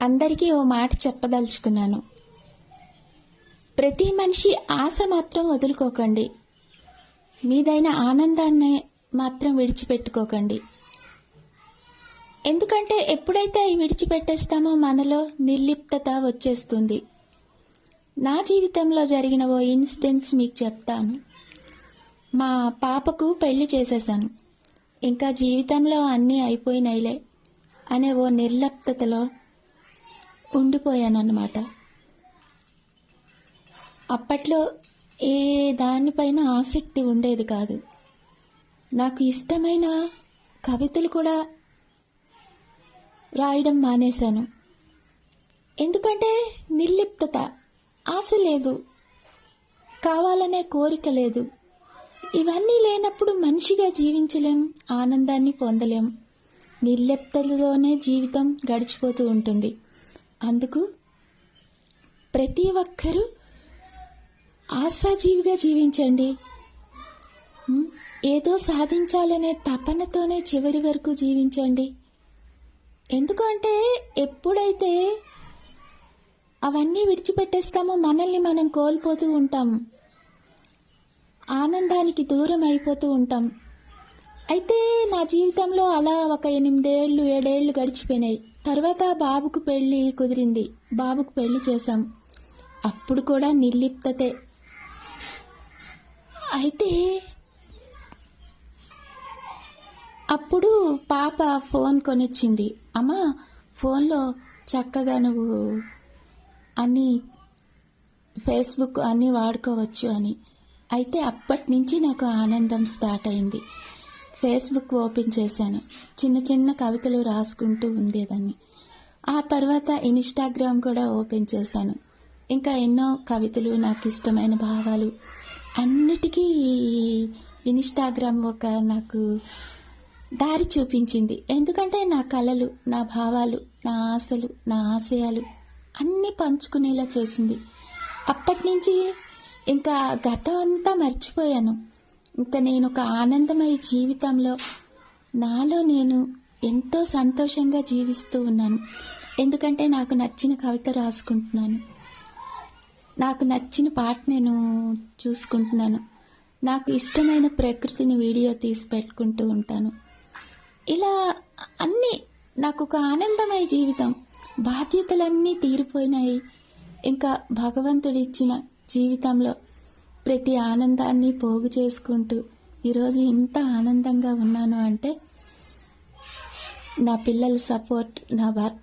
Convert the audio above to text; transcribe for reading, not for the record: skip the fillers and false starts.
అందరికీ ఓ మాట చెప్పదలుచుకున్నాను. ప్రతి మనిషి ఆశ మాత్రం వదులుకోకండి. మీదైన ఆనందాన్ని మాత్రం విడిచిపెట్టుకోకండి. ఎందుకంటే ఎప్పుడైతే అవి విడిచిపెట్టేస్తామో మనలో నిర్లిప్తత వచ్చేస్తుంది. నా జీవితంలో జరిగిన ఓ ఇన్సిడెంట్స్ మీకు చెప్తాను. మా పాపకు పెళ్లి చేసేసాను. ఇంకా జీవితంలో అన్నీ అయిపోయినాయిలే అనే ఓ నిర్లిప్తతలో ఉండిపోయానన్నమాట. అప్పట్లో ఏ దానిపైన ఆసక్తి ఉండేది కాదు. నాకు ఇష్టమైన కవితలు కూడా రాయడం మానేశాను. ఎందుకంటే నిర్లిప్తత, ఆశ లేదు, కావాలనే కోరిక లేదు. ఇవన్నీ లేనప్పుడు మనిషిగా జీవించలేం, ఆనందాన్ని పొందలేం. నిర్లిప్తతలోనే జీవితం గడిచిపోతూ ఉంటుంది. అందుకు ప్రతి ఒక్కరూ ఆశాజీవిగా జీవించండి. ఏదో సాధించాలనే తపనతోనే చివరి వరకు జీవించండి. ఎందుకంటే ఎప్పుడైతే అవన్నీ విడిచిపెట్టేస్తామో మనల్ని మనం కోల్పోతూ ఉంటాం, ఆనందానికి దూరం అయిపోతూ ఉంటాం. అయితే నా జీవితంలో అలా ఒక 8 ఏళ్ళు 7 ఏళ్ళు గడిచిపోయినాయి. తర్వాత బాబుకు పెళ్ళి కుదిరింది. బాబుకు పెళ్లి చేశాం. అప్పుడు కూడా నిర్లిప్తతే. అయితే అప్పుడు పాప ఫోన్ కొనిచ్చింది. అమ్మా, ఫోన్లో చక్కగా నువ్వు అన్నీ ఫేస్బుక్ అన్నీ వాడుకోవచ్చు అని. అయితే అప్పటి నుంచి నాకు ఆనందం స్టార్ట్ అయింది. ఫేస్బుక్ ఓపెన్ చేశాను. చిన్న చిన్న కవితలు రాసుకుంటూ ఉండేదాన్ని. ఆ తర్వాత ఇన్స్టాగ్రామ్ కూడా ఓపెన్ చేశాను. ఇంకా ఎన్నో కవితలు, నాకు ఇష్టమైన భావాలు అన్నిటికీ ఇన్స్టాగ్రామ్ నాకు దారి చూపించింది. ఎందుకంటే నా కళలు, నా భావాలు, నా ఆశలు, నా ఆశయాలు అన్నీ పంచుకునేలా చేసింది. అప్పటి నుంచి ఇంకా గతం అంతా మర్చిపోయాను. ఇంకా నేను ఒక ఆనందమయ జీవితంలో నాలో నేను ఎంతో సంతోషంగా జీవిస్తూ ఉన్నాను. ఎందుకంటే నాకు నచ్చిన కవిత రాసుకుంటున్నాను, నాకు నచ్చిన పాట నేను చూసుకుంటున్నాను, నాకు ఇష్టమైన ప్రకృతిని వీడియో తీసి పెట్టుకుంటూ ఉంటాను. ఇలా అన్నీ నాకు ఒక ఆనందమయ జీవితం. బాధ్యతలన్నీ తీరిపోయినాయి. ఇంకా భగవంతుడిచ్చిన జీవితంలో ప్రతి ఆనందాన్ని పోగు చేసుకుంటూ ఈరోజు ఇంత ఆనందంగా ఉన్నాను అంటే నా పిల్లల సపోర్ట్, నా భర్త